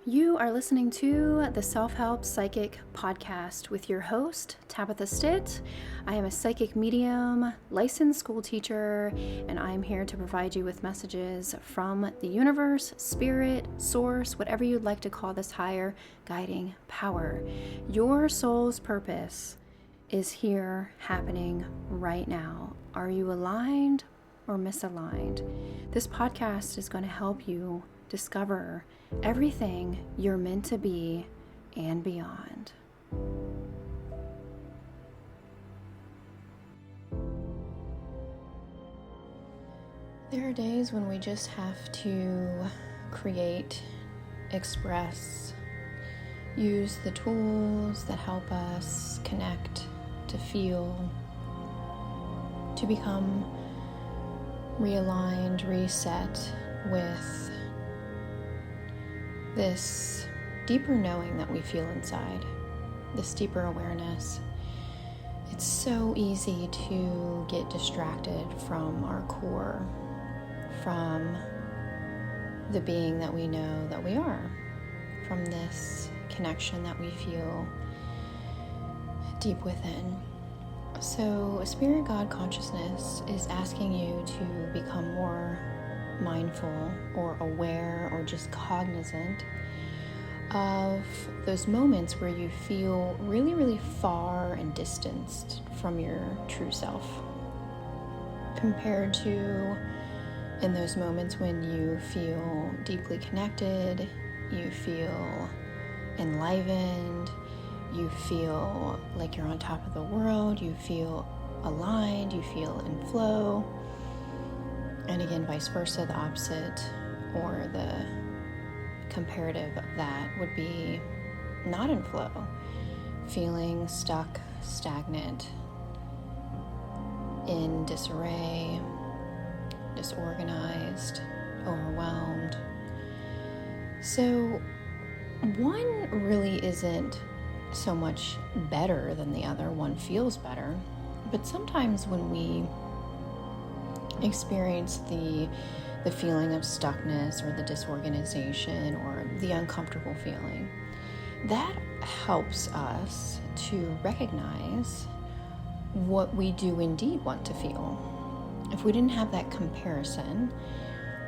You are listening to the Self-Help Psychic Podcast with your host, Tabitha Stitt. I am a psychic medium, licensed school teacher, and I'm here to provide you with messages from the universe, spirit, source, whatever you'd like to call this higher guiding power. Your soul's purpose is here happening right now. Are you aligned or misaligned? This podcast is going to help you discover everything you're meant to be and beyond. There are days when we just have to create, express, use the tools that help us connect, to feel, to become realigned, reset with this deeper knowing that we feel inside, this deeper awareness. It's so easy to get distracted from our core, from the being that we know that we are, from this connection that we feel deep within. So Spirit God Consciousness is asking you to become more mindful or aware or just cognizant of those moments where you feel really, really far and distanced from your true self, compared to in those moments when you feel deeply connected, you feel enlivened, you feel like you're on top of the world, you feel aligned, you feel in flow. And again, vice versa, the opposite or the comparative of that would be not in flow, feeling stuck, stagnant, in disarray, disorganized, overwhelmed. So one really isn't so much better than the other. One feels better, but sometimes when we experience the feeling of stuckness or the disorganization or the uncomfortable feeling, that helps us to recognize what we do indeed want to feel. If we didn't have that comparison,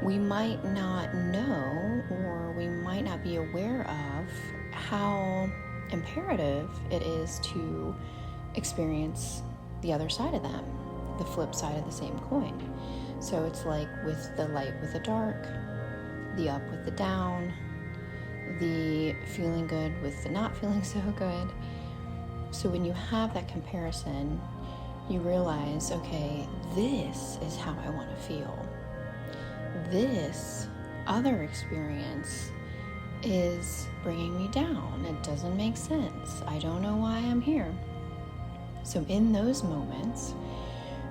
we might not know, or we might not be aware of how imperative it is to experience the other side of that, the flip side of the same coin. So it's like with the light with the dark, the up with the down, the feeling good with the not feeling so good. So when you have that comparison, you realize, okay, this is how I want to feel. This other experience is bringing me down. It doesn't make sense. I don't know why I'm here. So in those moments,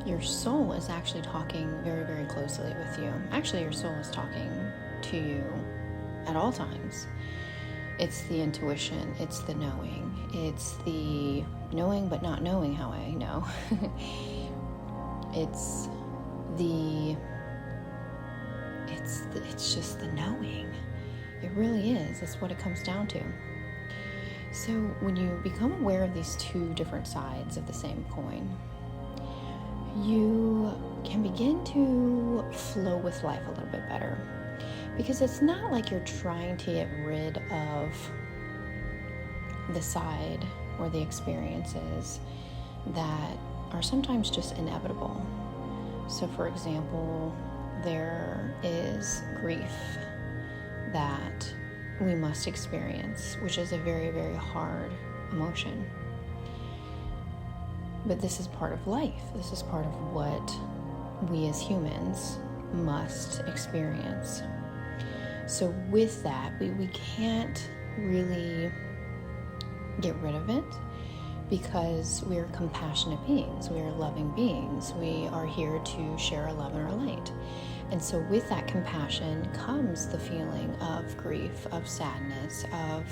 your soul is actually talking very, very closely with you. Actually, your soul is talking to you at all times. It's the intuition, it's the knowing, it's the knowing but not knowing how I know. It's just the knowing. It really is. That's what it comes down to. So when you become aware of these two different sides of the same coin, you can begin to flow with life a little bit better. Because it's not like you're trying to get rid of the side or the experiences that are sometimes just inevitable. So for example, there is grief that we must experience, which is a very, very hard emotion. But this is part of life. This is part of what we as humans must experience. So with that, we can't really get rid of it, because we're compassionate beings, we are loving beings, we are here to share our love and our light. And so with that compassion comes the feeling of grief, of sadness, of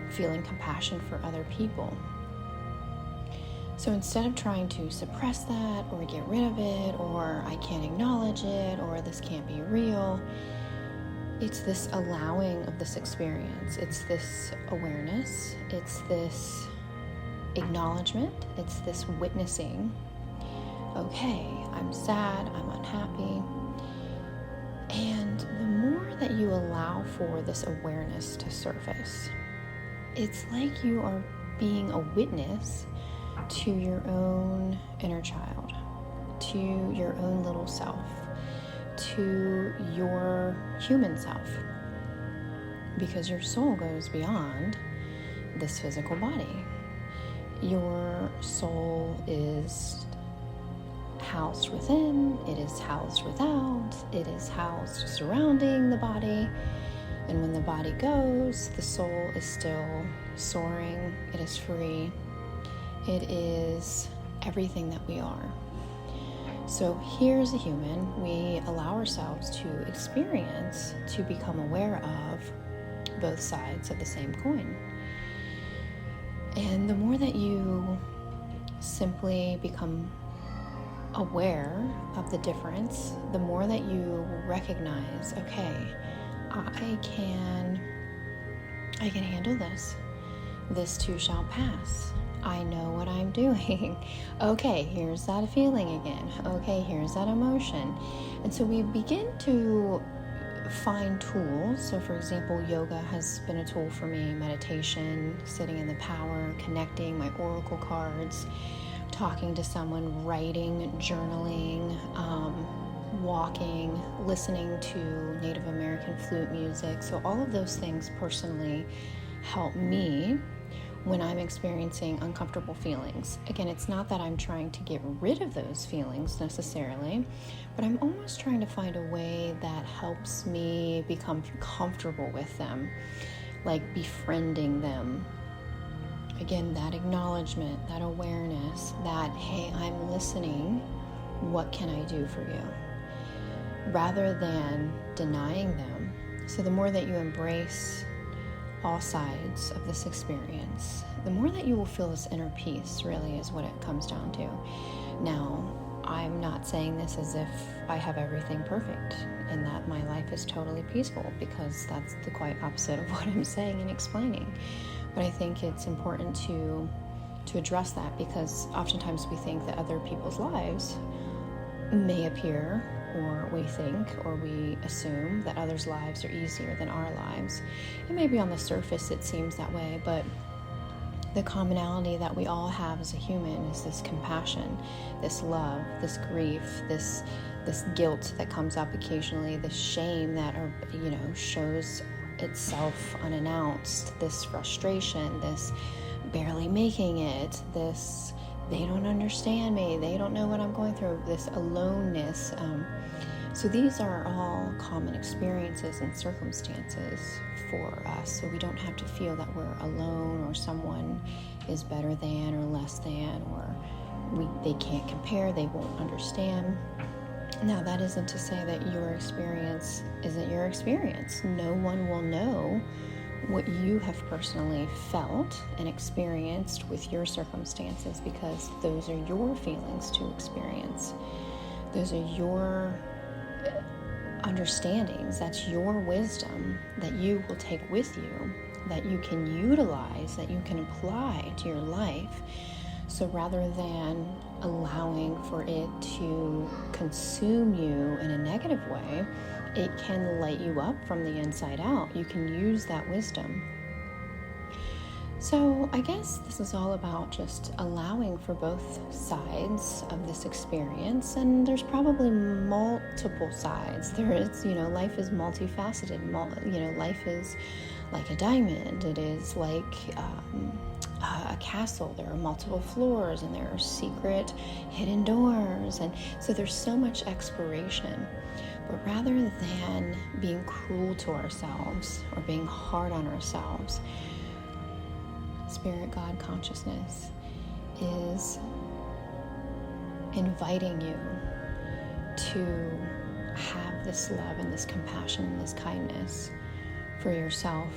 feeling compassion for other people. So instead of trying to suppress that or get rid of it, or I can't acknowledge it, or this can't be real, it's this allowing of this experience. It's this awareness. It's this acknowledgement. It's this witnessing. Okay, I'm sad, I'm unhappy. And the more that you allow for this awareness to surface, it's like you are being a witness to your own inner child, to your own little self, to your human self, because your soul goes beyond this physical body. Your soul is housed within, it is housed without, it is housed surrounding the body, and when the body goes, the soul is still soaring, it is free, it is everything that we are. So here as a human, we allow ourselves to experience, to become aware of both sides of the same coin. And the more that you simply become aware of the difference, the more that you recognize, okay, I can handle this. This too shall pass. I know what I'm doing. Okay, here's that feeling again. Okay, here's that emotion. And so we begin to find tools. So for example, yoga has been a tool for me, meditation, sitting in the power, connecting, my oracle cards, talking to someone, writing, journaling, walking, listening to Native American flute music. So all of those things personally help me when I'm experiencing uncomfortable feelings. Again, it's not that I'm trying to get rid of those feelings necessarily, but I'm almost trying to find a way that helps me become comfortable with them, like befriending them. Again, that acknowledgement, that awareness, that, hey, I'm listening, what can I do for you? Rather than denying them. So the more that you embrace all sides of this experience, the more that you will feel this inner peace, really is what it comes down to. Now, I'm not saying this as if I have everything perfect and that my life is totally peaceful, because that's the quite opposite of what I'm saying and explaining. But I think it's important to address that, because oftentimes we think that other people's lives may appear, or we think, or we assume that others' lives are easier than our lives. And maybe on the surface it seems that way, but the commonality that we all have as a human is this compassion, this love, this grief, this guilt that comes up occasionally, this shame that shows itself unannounced, this frustration, this barely making it, this they don't understand me, they don't know what I'm going through, this aloneness. So these are all common experiences and circumstances for us, so we don't have to feel that we're alone, or someone is better than or less than, or they can't compare, they won't understand. Now, that isn't to say that your experience isn't your experience. No one will know what you have personally felt and experienced with your circumstances, because those are your feelings to experience. Those are your understandings. That's your wisdom that you will take with you, that you can utilize, that you can apply to your life. So rather than allowing for it to consume you in a negative way, it can light you up from the inside out. You can use that wisdom. So I guess this is all about just allowing for both sides of this experience, and there's probably multiple sides. There is, life is multifaceted. Life is like a diamond. It is like a castle. There are multiple floors, and there are secret hidden doors, and so there's so much exploration. But rather than being cruel to ourselves or being hard on ourselves, Spirit, God, consciousness is inviting you to have this love and this compassion and this kindness for yourself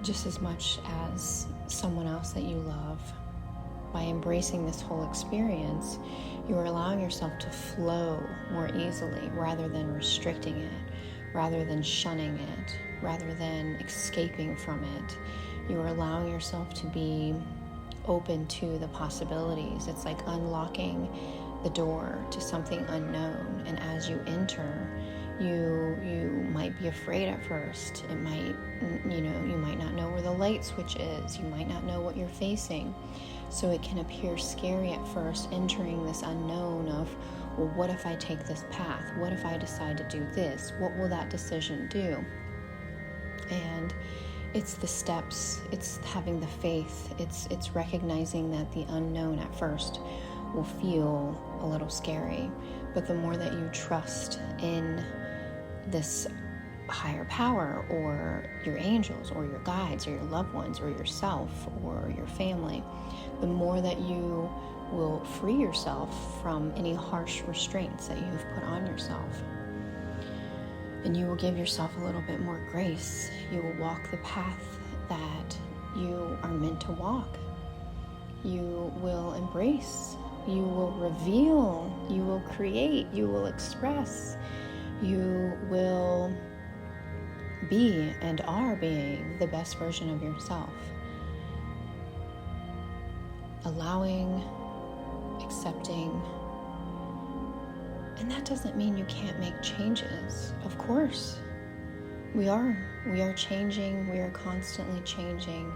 just as much as someone else that you love. By embracing this whole experience, you are allowing yourself to flow more easily rather than restricting it, rather than shunning it, rather than escaping from it. You are allowing yourself to be open to the possibilities. It's like unlocking the door to something unknown, and as you enter, you might be afraid at first. It might, you might not know where the light switch is. You might not know what you're facing. So it can appear scary at first, entering this unknown of, well, what if I take this path? What if I decide to do this? What will that decision do? And it's the steps, it's having the faith, it's recognizing that the unknown at first will feel a little scary, but the more that you trust in this higher power, or your angels, or your guides, or your loved ones, or yourself, or your family, the more that you will free yourself from any harsh restraints that you've put on yourself. And you will give yourself a little bit more grace. You will walk the path that you are meant to walk. You will embrace. You will reveal. You will create. You will express. You will be and are being the best version of yourself. Allowing, accepting. And that doesn't mean you can't make changes. Of course, we are changing. We are constantly changing.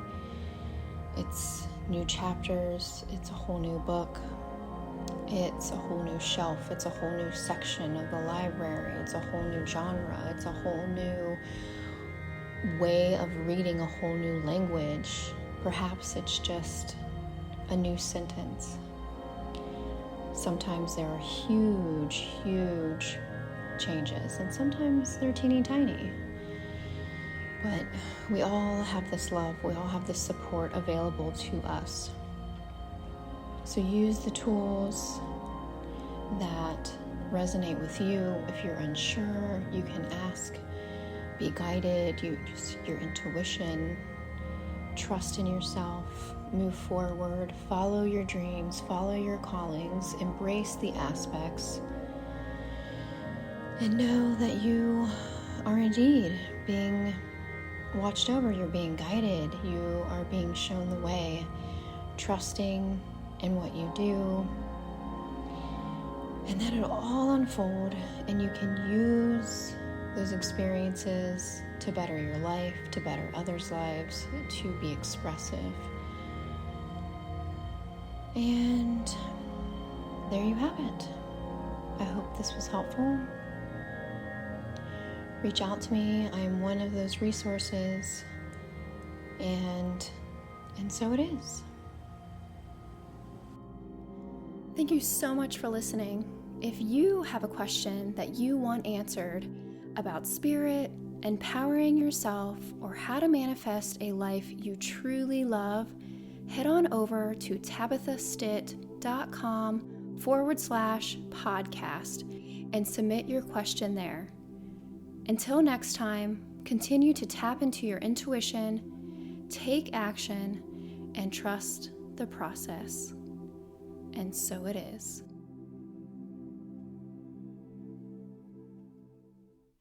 It's new chapters. It's a whole new book. It's a whole new shelf. It's a whole new section of the library. It's a whole new genre. It's a whole new way of reading a whole new language. Perhaps it's just a new sentence. Sometimes there are huge, huge changes, and sometimes they're teeny tiny. But we all have this love, we all have this support available to us. So use the tools that resonate with you. If you're unsure, you can ask, be guided, your intuition, trust in yourself, move forward, follow your dreams, follow your callings, embrace the aspects, and know that you are indeed being watched over, you're being guided, you are being shown the way, trusting in what you do, and that it'll all unfold, and you can use those experiences to better your life, to better others' lives, to be expressive. And there you have it. I hope this was helpful. Reach out to me. I am one of those resources. And so it is. Thank you so much for listening. If you have a question that you want answered about spirit, empowering yourself, or how to manifest a life you truly love, head on over to tabithastitt.com/podcast and submit your question there. Until next time, continue to tap into your intuition, take action, and trust the process. And so it is.